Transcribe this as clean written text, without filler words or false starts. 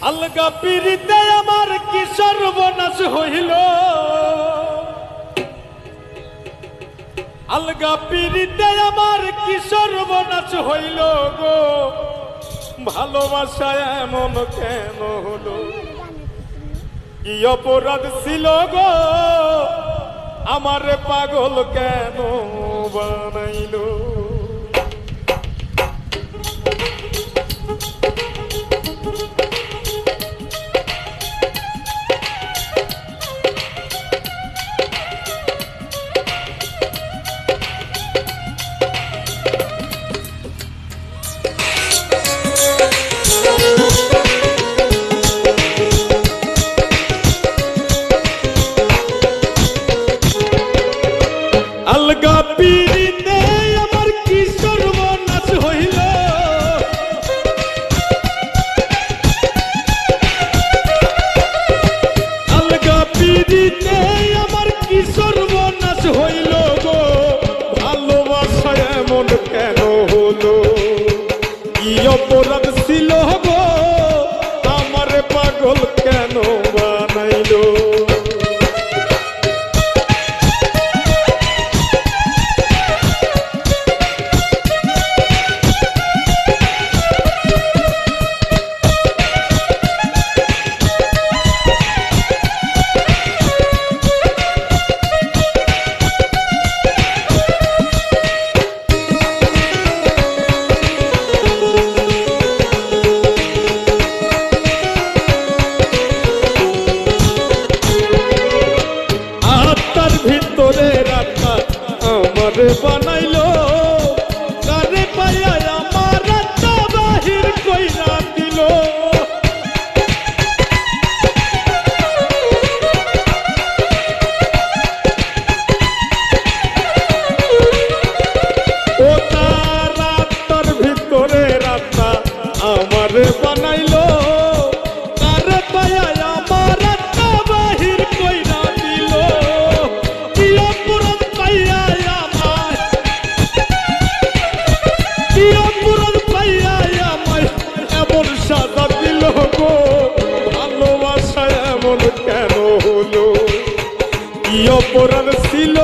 আলগা পিরিতে আমার কি সর্বনাশ হইল, আলগা পিরিতে আমার কি সর্বনাশ হইল গো, ভালোবাসা এমন কেন হলো, কি অপরাধ ছিল গো, আমারে পাগল কেন বানাইলো। আলগা পিরিতে আমার কি সর্বনাশ হইল, আলগা পিরিতে আমার কি সর্বনাশ হইল গো, ভালোবাসা এমন কেন হলো, কি অপরাধ ছিল গো, আমারে পাগল কেন বানাইলো। ভিতরে রাখা আমারে বানাইলো, কারে পাইয়া আমার আত্মা বাহির কইরা দিল। ও তার আত্মার ভিতরে রাখা আমারে বানাইলো, কারে পাইয়া আমার আত্মা বাহির কইরা দিল। এমন সাজা দিল গো, ভালোবাসা এমন কেন হলো, কি অপরাধ ছিল